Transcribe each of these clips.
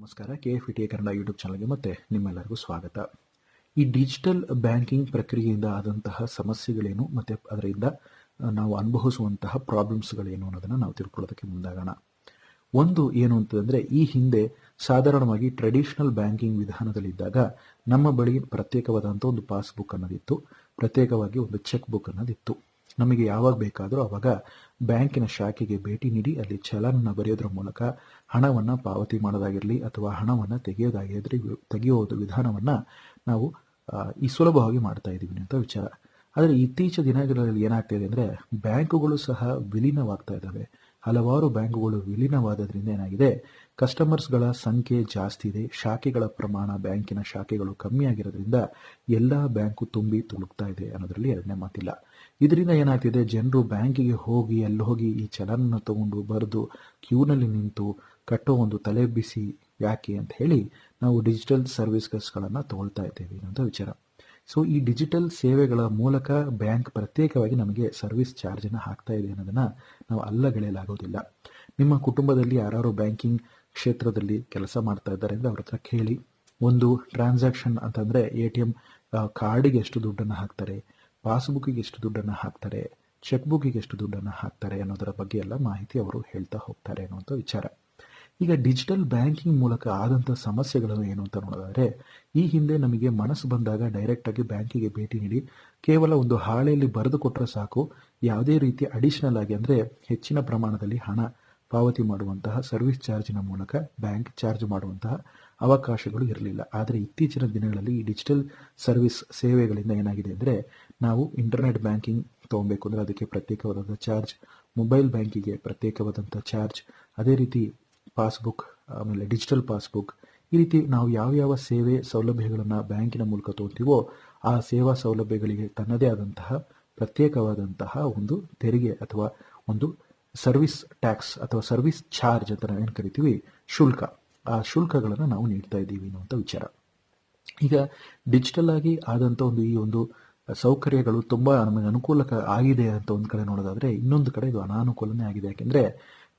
ನಮಸ್ಕಾರ. KFITI Kannada YouTube ಚಾನಲ್ಗೆ ಮತ್ತೆ ನಿಮ್ಮೆಲ್ಲರಿಗೂ ಸ್ವಾಗತ. ಈ ಡಿಜಿಟಲ್ ಬ್ಯಾಂಕಿಂಗ್ ಪ್ರಕ್ರಿಯೆಯಿಂದ ಆದಂತಹ ಸಮಸ್ಯೆಗಳೇನು ಮತ್ತು ಅದರಿಂದ ನಾವು ಅನುಭವಿಸುವಂತಹ ಪ್ರಾಬ್ಲಮ್ಸ್ಗಳೇನು ಅನ್ನೋದನ್ನು ನಾವು ತಿಳ್ಕೊಳ್ಳೋದಕ್ಕೆ ಮುಂದಾಗೋಣ. ಒಂದು ಏನು ಅಂತಂದರೆ, ಈ ಹಿಂದೆ ಸಾಧಾರಣವಾಗಿ ಟ್ರೆಡಿಷನಲ್ ಬ್ಯಾಂಕಿಂಗ್ ವಿಧಾನದಲ್ಲಿದ್ದಾಗ ನಮ್ಮ ಬಳಿ ಪ್ರತ್ಯೇಕವಾದಂಥ ಒಂದು ಪಾಸ್ಬುಕ್ ಅನ್ನೋದಿತ್ತು, ಪ್ರತ್ಯೇಕವಾಗಿ ಒಂದು ಚೆಕ್ ಬುಕ್ ಅನ್ನೋದಿತ್ತು. ನಮಗೆ ಯಾವಾಗ ಬೇಕಾದರೂ ಆವಾಗ ಬ್ಯಾಂಕಿನ ಶಾಖೆಗೆ ಭೇಟಿ ನೀಡಿ ಅಲ್ಲಿ ಚಲನನ್ನು ಬರೆಯೋದ್ರ ಮೂಲಕ ಹಣವನ್ನು ಪಾವತಿ ಮಾಡೋದಾಗಿರಲಿ ಅಥವಾ ಹಣವನ್ನು ತೆಗೆಯೋದು ವಿಧಾನವನ್ನು ನಾವು ಈ ಸುಲಭವಾಗಿ ಮಾಡ್ತಾ ಇದ್ದೀವಿ ಅಂತ ವಿಚಾರ. ಆದರೆ ಇತ್ತೀಚಿನ ದಿನಗಳಲ್ಲಿ ಏನಾಗ್ತಾ ಇದೆ ಅಂದರೆ, ಬ್ಯಾಂಕುಗಳು ಸಹ ವಿಲೀನವಾಗ್ತಾ ಇದ್ದಾವೆ. ಹಲವಾರು ಬ್ಯಾಂಕುಗಳು ವಿಲೀನವಾದದ್ರಿಂದ ಏನಾಗಿದೆ, ಕಸ್ಟಮರ್ಸ್ಗಳ ಸಂಖ್ಯೆ ಜಾಸ್ತಿ ಇದೆ, ಶಾಖೆಗಳ ಪ್ರಮಾಣ, ಬ್ಯಾಂಕಿನ ಶಾಖೆಗಳು ಕಮ್ಮಿ ಆಗಿರೋದ್ರಿಂದ ಎಲ್ಲ ಬ್ಯಾಂಕು ತುಂಬಿ ತುಳುಕ್ತಾ ಇದೆ ಅನ್ನೋದ್ರಲ್ಲಿ ಎರಡನೇ ಮಾತಿಲ್ಲ. ಇದರಿಂದ ಏನಾಗ್ತಿದೆ, ಜನರು ಬ್ಯಾಂಕಿಗೆ ಹೋಗಿ ಹೋಗಿ ಈ ಚಲನನ್ನು ತಗೊಂಡು ಬರೆದು ಕ್ಯೂನಲ್ಲಿ ನಿಂತು ಕಟ್ಟೋ ಒಂದು ತಲೆ ಬಿಸಿ ಯಾಕೆ ಅಂತ ಹೇಳಿ ನಾವು ಡಿಜಿಟಲ್ ಸರ್ವಿಸ್ಗಳನ್ನು ತಗೊಳ್ತಾ ಇದ್ದೇವೆ ಅನ್ನೋ ವಿಚಾರ. ಸೊ ಈ ಡಿಜಿಟಲ್ ಸೇವೆಗಳ ಮೂಲಕ ಬ್ಯಾಂಕ್ ಪ್ರತ್ಯೇಕವಾಗಿ ನಮಗೆ ಸರ್ವಿಸ್ ಚಾರ್ಜನ್ನು ಹಾಕ್ತಾ ಇದೆ ಅನ್ನೋದನ್ನು ನಾವು ಅಲ್ಲಗಳೆಯಲಾಗೋದಿಲ್ಲ. ನಿಮ್ಮ ಕುಟುಂಬದಲ್ಲಿ ಯಾರು ಬ್ಯಾಂಕಿಂಗ್ ಕ್ಷೇತ್ರದಲ್ಲಿ ಕೆಲಸ ಮಾಡ್ತಾ ಇದ್ದಾರೆ ಅಂದರೆ ಅವ್ರ ಹತ್ರ ಕೇಳಿ. ಒಂದು ಟ್ರಾನ್ಸಾಕ್ಷನ್ ಅಂತಂದರೆ ATM ಕಾರ್ಡಿಗೆ ಎಷ್ಟು ದುಡ್ಡನ್ನು ಹಾಕ್ತಾರೆ, ಪಾಸ್ಬುಕ್ಕಿಗೆ ಎಷ್ಟು ದುಡ್ಡನ್ನು ಹಾಕ್ತಾರೆ, ಚೆಕ್ ಬುಕ್ಕಿಗೆ ಎಷ್ಟು ದುಡ್ಡನ್ನು ಹಾಕ್ತಾರೆ ಅನ್ನೋದರ ಬಗ್ಗೆ ಎಲ್ಲ ಮಾಹಿತಿ ಅವರು ಹೇಳ್ತಾ ಹೋಗ್ತಾರೆ ಅನ್ನುವಂಥ ವಿಚಾರ. ಈಗ ಡಿಜಿಟಲ್ ಬ್ಯಾಂಕಿಂಗ್ ಮೂಲಕ ಆದಂಥ ಸಮಸ್ಯೆಗಳು ಏನು ಅಂತ ನೋಡೋದಾದರೆ, ಈ ಹಿಂದೆ ನಮಗೆ ಮನಸ್ಸು ಬಂದಾಗ ಡೈರೆಕ್ಟಾಗಿ ಬ್ಯಾಂಕಿಗೆ ಭೇಟಿ ನೀಡಿ ಕೇವಲ ಒಂದು ಹಾಳೆಯಲ್ಲಿ ಬರೆದು ಕೊಟ್ಟರೆ ಸಾಕು, ಯಾವುದೇ ರೀತಿ ಅಡಿಷನಲ್ ಆಗಿ ಅಂದರೆ ಹೆಚ್ಚಿನ ಪ್ರಮಾಣದಲ್ಲಿ ಹಣ ಪಾವತಿ ಮಾಡುವಂತಹ ಸರ್ವಿಸ್ ಚಾರ್ಜಿನ ಮೂಲಕ ಬ್ಯಾಂಕ್ ಚಾರ್ಜ್ ಮಾಡುವಂತಹ ಅವಕಾಶಗಳು ಇರಲಿಲ್ಲ. ಆದರೆ ಇತ್ತೀಚಿನ ದಿನಗಳಲ್ಲಿ ಈ ಡಿಜಿಟಲ್ ಸರ್ವಿಸ್ ಸೇವೆಗಳಿಂದ ಏನಾಗಿದೆ ಅಂದರೆ, ನಾವು ಇಂಟರ್ನೆಟ್ ಬ್ಯಾಂಕಿಂಗ್ ತೊಗೊಬೇಕು ಅಂದರೆ ಅದಕ್ಕೆ ಪ್ರತ್ಯೇಕವಾದಂಥ ಚಾರ್ಜ್, ಮೊಬೈಲ್ ಬ್ಯಾಂಕಿಗೆ ಪ್ರತ್ಯೇಕವಾದಂಥ ಚಾರ್ಜ್, ಅದೇ ರೀತಿ ಪಾಸ್ಬುಕ್, ಆಮೇಲೆ ಡಿಜಿಟಲ್ ಪಾಸ್ಬುಕ್, ಈ ರೀತಿ ನಾವು ಯಾವ ಸೇವೆ ಸೌಲಭ್ಯಗಳನ್ನು ಬ್ಯಾಂಕಿನ ಮೂಲಕ ತೊಗೊತೀವೋ ಆ ಸೇವಾ ಸೌಲಭ್ಯಗಳಿಗೆ ತನ್ನದೇ ಆದಂತಹ ಪ್ರತ್ಯೇಕವಾದಂತಹ ಒಂದು ತೆರಿಗೆ ಅಥವಾ ಒಂದು ಸರ್ವಿಸ್ ಟ್ಯಾಕ್ಸ್ ಅಥವಾ ಸರ್ವಿಸ್ ಚಾರ್ಜ್ ಅಂತ ನಾವೇನು ಕರಿತೀವಿ, ಶುಲ್ಕ, ಆ ಶುಲ್ಕಗಳನ್ನು ನಾವು ನೀಡ್ತಾ ಇದ್ದೀವಿ ಅನ್ನುವಂಥ ವಿಚಾರ. ಈಗ ಡಿಜಿಟಲ್ ಆಗಿ ಆದಂಥ ಈ ಒಂದು ಸೌಕರ್ಯಗಳು ತುಂಬ ನಮಗೆ ಅನುಕೂಲಕ ಆಗಿದೆ ಅಂತ ಒಂದು ಕಡೆ ನೋಡೋದಾದರೆ, ಇನ್ನೊಂದು ಕಡೆ ಇದು ಅನಾನುಕೂಲನೇ ಆಗಿದೆ. ಯಾಕೆಂದರೆ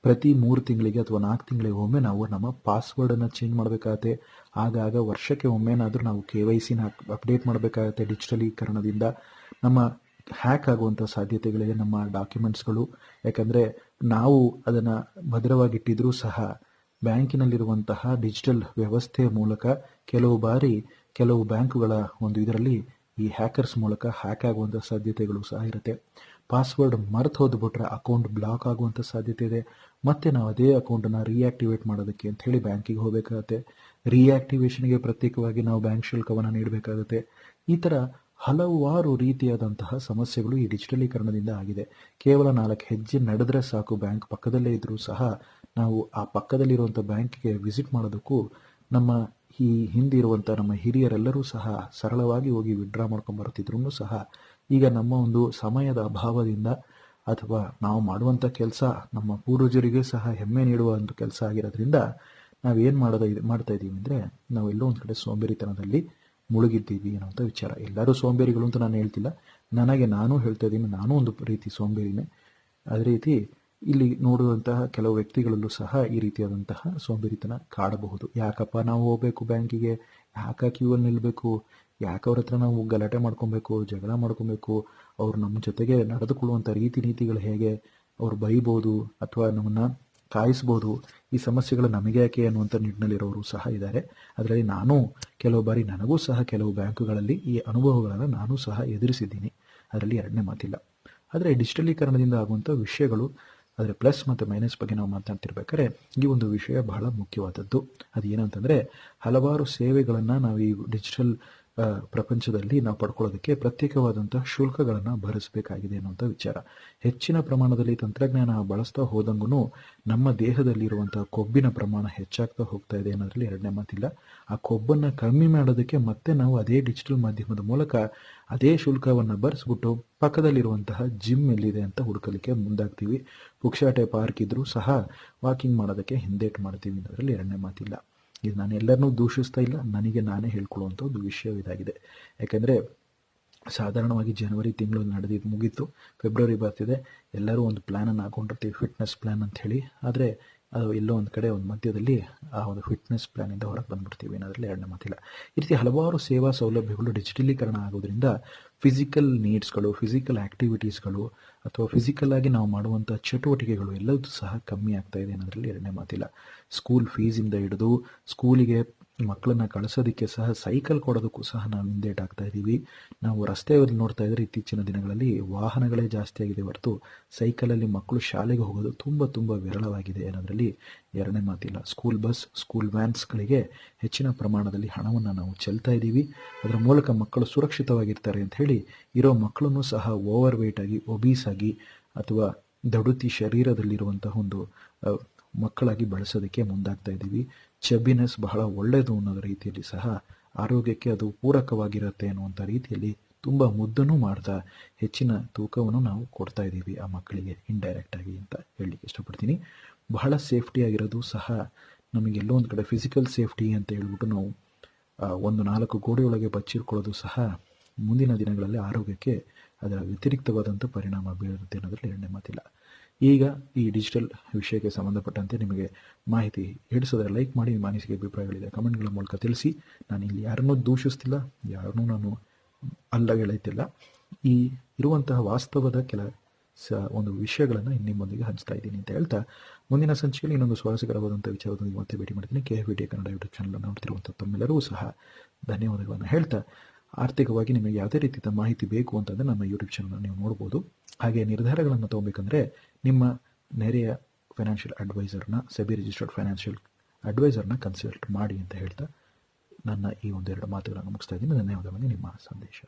ಪ್ರತಿ 3 ತಿಂಗಳಿಗೆ ಅಥವಾ 4 ತಿಂಗಳಿಗೆ ಒಮ್ಮೆ ನಾವು ನಮ್ಮ ಪಾಸ್ವರ್ಡನ್ನು ಚೇಂಜ್ ಮಾಡಬೇಕಾಗತ್ತೆ. ಆಗಾಗ ವರ್ಷಕ್ಕೆ ಒಮ್ಮೆನಾದರೂ ನಾವು KYCನ ಅಪ್ಡೇಟ್ ಮಾಡಬೇಕಾಗತ್ತೆ. ಡಿಜಿಟಲೀಕರಣದಿಂದ ನಮ್ಮ ಹ್ಯಾಕ್ ಆಗುವಂಥ ಸಾಧ್ಯತೆಗಳಿದೆ ನಮ್ಮ ಡಾಕ್ಯುಮೆಂಟ್ಸ್ಗಳು. ಯಾಕಂದರೆ ನಾವು ಅದನ್ನು ಭದ್ರವಾಗಿಟ್ಟಿದ್ರೂ ಸಹ ಬ್ಯಾಂಕಿನಲ್ಲಿರುವಂತಹ ಡಿಜಿಟಲ್ ವ್ಯವಸ್ಥೆಯ ಮೂಲಕ ಕೆಲವು ಬ್ಯಾಂಕುಗಳ ಒಂದು ಇದರಲ್ಲಿ ಈ ಹ್ಯಾಕರ್ಸ್ ಮೂಲಕ ಹ್ಯಾಕ್ ಆಗುವಂಥ ಸಾಧ್ಯತೆಗಳು ಸಹ ಇರುತ್ತೆ. ಪಾಸ್ವರ್ಡ್ ಮರೆತು ಹೋದ್ಬಿಟ್ರೆ ಅಕೌಂಟ್ ಬ್ಲಾಕ್ ಆಗುವಂಥ ಸಾಧ್ಯತೆ ಇದೆ. ಮತ್ತೆ ನಾವು ಅದೇ ಅಕೌಂಟನ್ನು ರೀಆಕ್ಟಿವೇಟ್ ಮಾಡೋದಕ್ಕೆ ಅಂತ ಹೇಳಿ ಬ್ಯಾಂಕಿಗೆ ಹೋಗಬೇಕಾಗತ್ತೆ. ರೀಆಕ್ಟಿವೇಷನ್ಗೆ ಪ್ರತ್ಯೇಕವಾಗಿ ನಾವು ಬ್ಯಾಂಕ್ ಶುಲ್ಕವನ್ನು ನೀಡಬೇಕಾಗುತ್ತೆ. ಈ ಥರ ಹಲವಾರು ರೀತಿಯಾದಂತಹ ಸಮಸ್ಯೆಗಳು ಈ ಡಿಜಿಟಲೀಕರಣದಿಂದ ಆಗಿದೆ. ಕೇವಲ 4 ಹೆಜ್ಜೆ ನಡೆದ್ರೆ ಸಾಕು, ಬ್ಯಾಂಕ್ ಪಕ್ಕದಲ್ಲೇ ಇದ್ದರೂ ಸಹ ನಾವು ಆ ಪಕ್ಕದಲ್ಲಿರುವಂಥ ಬ್ಯಾಂಕಿಗೆ ವಿಸಿಟ್ ಮಾಡೋದಕ್ಕೂ ನಮ್ಮ ಈ ಹಿಂದಿರುವಂಥ ನಮ್ಮ ಹಿರಿಯರೆಲ್ಲರೂ ಸಹ ಸರಳವಾಗಿ ಹೋಗಿ ವಿಡ್ರಾ ಮಾಡ್ಕೊಂಬರ್ತಿದ್ರು ಸಹ ಈಗ ನಮ್ಮ ಒಂದು ಸಮಯದ ಅಭಾವದಿಂದ ಅಥವಾ ನಾವು ಮಾಡುವಂಥ ಕೆಲಸ ನಮ್ಮ ಪೂರ್ವಜರಿಗೆ ಸಹ ಹೆಮ್ಮೆ ನೀಡುವ ಒಂದು ಕೆಲಸ ಆಗಿರೋದ್ರಿಂದ ನಾವೇನು ಮಾಡ್ತಾ ಇದ್ದೀವಿ ಅಂದರೆ, ನಾವೆಲ್ಲೋ ಒಂದು ಕಡೆ ಸೋಂಬೇರಿತನದಲ್ಲಿ ಮುಳುಗಿದ್ದೀವಿ ಅನ್ನೋಂಥ ವಿಚಾರ. ಎಲ್ಲರೂ ಸೋಂಬೇರಿಗಳು ಅಂತ ನಾನು ಹೇಳ್ತಿಲ್ಲ, ನಾನು ಹೇಳ್ತಾ ಇದ್ದೀನಿ, ನಾನು ಒಂದು ರೀತಿ ಸೋಂಬೇರಿನೇ. ಅದೇ ರೀತಿ ಇಲ್ಲಿ ನೋಡುವಂತಹ ಕೆಲವು ವ್ಯಕ್ತಿಗಳಲ್ಲೂ ಸಹ ಈ ರೀತಿಯಾದಂತಹ ಸೋಂಬೇರಿತನ ಕಾಡಬಹುದು. ಯಾಕಪ್ಪ ನಾವು ಹೋಗ್ಬೇಕು ಬ್ಯಾಂಕಿಗೆ, ಯಾಕೆ ಕ್ಯೂವಲ್ಲಿ ನಿಲ್ಲಬೇಕು, ಯಾಕೆ ಅವ್ರ ಹತ್ರ ನಾವು ಗಲಾಟೆ ಮಾಡ್ಕೊಬೇಕು, ಜಗಳ ಮಾಡ್ಕೊಬೇಕು, ಅವ್ರು ನಮ್ಮ ಜೊತೆಗೆ ನಡೆದುಕೊಳ್ಳುವಂಥ ನೀತಿಗಳು ಹೇಗೆ, ಅವ್ರು ಬೈಬೋದು ಅಥವಾ ನಮ್ಮನ್ನು ಕಾಯಿಸ್ಬೋದು, ಈ ಸಮಸ್ಯೆಗಳು ನಮಗೆ ಯಾಕೆ ಅನ್ನುವಂಥ ನಿಟ್ಟಿನಲ್ಲಿರೋರು ಸಹ ಇದ್ದಾರೆ. ಅದರಲ್ಲಿ ನಾನು ಕೆಲವು ಬಾರಿ ನನಗೂ ಸಹ ಕೆಲವು ಬ್ಯಾಂಕುಗಳಲ್ಲಿ ಈ ಅನುಭವಗಳನ್ನು ನಾನು ಸಹ ಎದುರಿಸಿದ್ದೀನಿ, ಅದರಲ್ಲಿ ಎರಡನೇ ಮಾತಿಲ್ಲ. ಆದರೆ ಡಿಜಿಟಲೀಕರಣದಿಂದ ಆಗುವಂಥ ವಿಷಯಗಳು, ಆದರೆ ಪ್ಲಸ್ ಮತ್ತು ಮೈನಸ್ ಬಗ್ಗೆ ನಾವು ಮಾತನಾಡ್ತಿರ್ಬೇಕಾದ್ರೆ ಈ ಒಂದು ವಿಷಯ ಬಹಳ ಮುಖ್ಯವಾದದ್ದು. ಅದು ಏನಂತಂದರೆ, ಹಲವಾರು ಸೇವೆಗಳನ್ನು ನಾವು ಈ ಡಿಜಿಟಲ್ ಪ್ರಪಂಚದಲ್ಲಿ ನಾವು ಪಡ್ಕೊಳ್ಳೋದಕ್ಕೆ ಪ್ರತ್ಯೇಕವಾದಂಥ ಶುಲ್ಕಗಳನ್ನು ಭರಿಸಬೇಕಾಗಿದೆ ಅನ್ನುವಂಥ ವಿಚಾರ. ಹೆಚ್ಚಿನ ಪ್ರಮಾಣದಲ್ಲಿ ತಂತ್ರಜ್ಞಾನ ಬಳಸ್ತಾ ಹೋದಂಗೂ ನಮ್ಮ ದೇಹದಲ್ಲಿರುವಂಥ ಕೊಬ್ಬಿನ ಪ್ರಮಾಣ ಹೆಚ್ಚಾಗ್ತಾ ಹೋಗ್ತಾ ಇದೆ ಅನ್ನೋದ್ರಲ್ಲಿ ಎರಡನೇ ಮಾತಿಲ್ಲ. ಆ ಕೊಬ್ಬನ್ನು ಕಮ್ಮಿ ಮಾಡೋದಕ್ಕೆ ಮತ್ತೆ ನಾವು ಅದೇ ಡಿಜಿಟಲ್ ಮಾಧ್ಯಮದ ಮೂಲಕ ಅದೇ ಶುಲ್ಕವನ್ನು ಭರಿಸ್ಬಿಟ್ಟು ಪಕ್ಕದಲ್ಲಿರುವಂತಹ ಜಿಮ್ ಎಲ್ಲಿದೆ ಅಂತ ಹುಡುಕಲಿಕ್ಕೆ ಮುಂದಾಗ್ತೀವಿ. ಪುಕ್ಷಾಟೆ ಪಾರ್ಕ್ ಇದ್ರೂ ಸಹ ವಾಕಿಂಗ್ ಮಾಡೋದಕ್ಕೆ ಹಿಂದೇಟು ಮಾಡ್ತೀವಿ ಅನ್ನೋದ್ರಲ್ಲಿ ಎರಡನೇ ಮಾತಿಲ್ಲ. ಇದು ನಾನು ಎಲ್ಲರನ್ನೂ ದೂಷಿಸ್ತಾ ಇಲ್ಲ, ನನಗೆ ನಾನೇ ಹೇಳ್ಕೊಳ್ಳುವಂಥ ಒಂದು ವಿಷಯ ಇದಾಗಿದೆ. ಯಾಕೆಂದರೆ ಸಾಧಾರಣವಾಗಿ ಜನವರಿ ತಿಂಗಳು ಮುಗೀತು, ಫೆಬ್ರವರಿ ಬರ್ತಿದೆ, ಎಲ್ಲರೂ ಒಂದು ಪ್ಲ್ಯಾನನ್ನು ಹಾಕೊಂಡಿರ್ತೀವಿ, ಫಿಟ್ನೆಸ್ ಪ್ಲ್ಯಾನ್ ಅಂತ ಹೇಳಿ. ಆದರೆ ಅದು ಎಲ್ಲೋ ಒಂದು ಕಡೆ ಒಂದು ಮಧ್ಯದಲ್ಲಿ ಆ ಒಂದು ಫಿಟ್ನೆಸ್ ಪ್ಲ್ಯಾನಿಂದ ಹೊರಗೆ ಬಂದುಬಿಡ್ತೀವಿ ಅನ್ನೋದ್ರಲ್ಲಿ ಎರಡನೇ ಮಾತಿಲ್ಲ. ಈ ರೀತಿ ಹಲವಾರು ಸೇವಾ ಸೌಲಭ್ಯಗಳು ಡಿಜಿಟಲೀಕರಣ ಆಗೋದ್ರಿಂದ ಫಿಸಿಕಲ್ ನೀಡ್ಸ್ಗಳು, ಫಿಸಿಕಲ್ ಆ್ಯಕ್ಟಿವಿಟೀಸ್ಗಳು ಅಥವಾ ಫಿಸಿಕಲ್ ಆಗಿ ನಾವು ಮಾಡುವಂಥ ಚಟುವಟಿಕೆಗಳು ಎಲ್ಲದೂ ಸಹ ಕಮ್ಮಿ ಆಗ್ತಾ ಇದೆ ಅನ್ನೋದ್ರಲ್ಲಿ ಎರಡನೇ ಮಾತಿಲ್ಲ. ಸ್ಕೂಲ್ ಫೀಸಿಂದ ಹಿಡಿದು ಸ್ಕೂಲಿಗೆ ಮಕ್ಕಳನ್ನ ಕಳಿಸೋದಕ್ಕೆ ಸಹ ಸೈಕಲ್ ಕೊಡೋದಕ್ಕೂ ಸಹ ನಾವು ಹಿಂದೇಟಾಗ್ತಾ ಇದ್ದೀವಿ. ನಾವು ರಸ್ತೆಯಲ್ಲಿ ನೋಡ್ತಾ ಇದ್ದರೆ ಇತ್ತೀಚಿನ ದಿನಗಳಲ್ಲಿ ವಾಹನಗಳೇ ಜಾಸ್ತಿ ಆಗಿದೆ ಹೊರತು ಸೈಕಲಲ್ಲಿ ಮಕ್ಕಳು ಶಾಲೆಗೆ ಹೋಗೋದು ತುಂಬ ವಿರಳವಾಗಿದೆ ಅನ್ನೋದರಲ್ಲಿ ಎರಡನೇ ಮಾತಿಲ್ಲ. ಸ್ಕೂಲ್ ಬಸ್, ಸ್ಕೂಲ್ ವ್ಯಾನ್ಸ್ಗಳಿಗೆ ಹೆಚ್ಚಿನ ಪ್ರಮಾಣದಲ್ಲಿ ಹಣವನ್ನು ನಾವು ಚೆಲ್ತಾ ಇದ್ದೀವಿ. ಅದರ ಮೂಲಕ ಮಕ್ಕಳು ಸುರಕ್ಷಿತವಾಗಿರ್ತಾರೆ ಅಂತ ಹೇಳಿ ಇರೋ ಮಕ್ಕಳನ್ನು ಸಹ ಓವರ್ ವೇಟ್ ಆಗಿ, ಒಬೀಸ್ ಆಗಿ ಅಥವಾ ದಡುತಿ ಶರೀರದಲ್ಲಿರುವಂತಹ ಒಂದು ಮಕ್ಕಳಾಗಿ ಬೆಳೆಸೋದಕ್ಕೆ ಮುಂದಾಗ್ತಾ ಇದ್ದೀವಿ. ಚಬ್ಬಿನೆಸ್ ಬಹಳ ಒಳ್ಳೆಯದು ಅನ್ನೋದ ರೀತಿಯಲ್ಲಿ ಸಹ ಆರೋಗ್ಯಕ್ಕೆ ಅದು ಪೂರಕವಾಗಿರುತ್ತೆ ಅನ್ನುವಂಥ ರೀತಿಯಲ್ಲಿ ತುಂಬ ಮುದ್ದನ್ನು ಮಾಡ್ತಾ ಹೆಚ್ಚಿನ ತೂಕವನ್ನು ನಾವು ಕೊಡ್ತಾ ಇದ್ದೀವಿ ಆ ಮಕ್ಕಳಿಗೆ ಇಂಡೈರೆಕ್ಟಾಗಿ ಅಂತ ಹೇಳಲಿಕ್ಕೆ ಇಷ್ಟಪಡ್ತೀನಿ. ಬಹಳ ಸೇಫ್ಟಿಯಾಗಿರೋದು ಸಹ ನಮಗೆಲ್ಲೋ ಒಂದು ಕಡೆ ಫಿಸಿಕಲ್ ಸೇಫ್ಟಿ ಅಂತ ಹೇಳ್ಬಿಟ್ಟು ನಾವು ಒಂದು 4 ಗೋಡೆಯೊಳಗೆ ಬಚ್ಚಿಟ್ಕೊಳ್ಳೋದು ಸಹ ಮುಂದಿನ ದಿನಗಳಲ್ಲಿ ಆರೋಗ್ಯಕ್ಕೆ ಅದರ ವ್ಯತಿರಿಕ್ತವಾದಂಥ ಪರಿಣಾಮ ಬೀರುತ್ತೆ ಅನ್ನೋದ್ರಲ್ಲಿ ಎರಡನೇ ಮಾತಿಲ್ಲ. ಈಗ ಈ ಡಿಜಿಟಲ್ ವಿಷಯಕ್ಕೆ ಸಂಬಂಧಪಟ್ಟಂತೆ ನಿಮಗೆ ಮಾಹಿತಿ ಹಿಡಿಸಿದ್ರೆ ಲೈಕ್ ಮಾಡಿ, ನಿಮ್ಮ ಅನಿಸಿಕೆ ಅಭಿಪ್ರಾಯಗಳಿದೆ ಕಮೆಂಟ್ಗಳ ಮೂಲಕ ತಿಳಿಸಿ. ನಾನು ಇಲ್ಲಿ ಯಾರನ್ನೂ ದೂಷಿಸ್ತಿಲ್ಲ, ಯಾರನ್ನೂ ನಾನು ಅಲ್ಲಗೆಳೆಯುತ್ತಿಲ್ಲ. ಈ ಇರುವಂತಹ ವಾಸ್ತವದ ಒಂದು ವಿಷಯಗಳನ್ನು ನಿಮ್ಮೊಂದಿಗೆ ಹಂಚ್ತಾ ಇದ್ದೀನಿ ಅಂತ ಹೇಳ್ತಾ, ಮುಂದಿನ ಸಂಚಿಕೆಯಲ್ಲಿ ಇನ್ನೊಂದು ಸ್ವಾರಸ್ಯಕರವಾದಂಥ ವಿಚಾರದೊಂದಿಗೆ ಮತ್ತೆ ಭೇಟಿ ಮಾಡ್ತೀನಿ. KFVD ಕನ್ನಡ ಯೂಟ್ಯೂಬ್ ಚಾನಲ್ ನೋಡ್ತಿರುವಂಥ ತಮ್ಮೆಲ್ಲರಿಗೂ ಸಹ ಧನ್ಯವಾದಗಳನ್ನು ಹೇಳ್ತಾ, ಆರ್ಥಿಕವಾಗಿ ನಿಮಗೆ ಯಾವುದೇ ರೀತಿಯ ಮಾಹಿತಿ ಬೇಕು ಅಂತಂದರೆ ನಮ್ಮ ಯೂಟ್ಯೂಬ್ ಚಾನಲ್ ನೀವು ನೋಡ್ಬೋದು. ಹಾಗೆ ನಿರ್ಧಾರಗಳನ್ನು ತೊಗೊಬೇಕಂದ್ರೆ ನಿಮ್ಮ ನೆರೆಯ ಫೈನಾನ್ಷಿಯಲ್ ಅಡ್ವೈಸರ್ನ, ಸೆಬಿ ರಿಜಿಸ್ಟರ್ಡ್ ಫೈನಾನ್ಷಿಯಲ್ ಅಡ್ವೈಸರ್ನ ಕನ್ಸಲ್ಟ್ ಮಾಡಿ ಅಂತ ಹೇಳ್ತಾ ನನ್ನ ಈ ಒಂದೆರಡು ಮಾತುಗಳನ್ನು ಮುಗಿಸ್ತಾ ಇದ್ದೀನಿ. ಧನ್ಯವಾದಗಳು. ನಿಮ್ಮ ಸಂದೇಶ.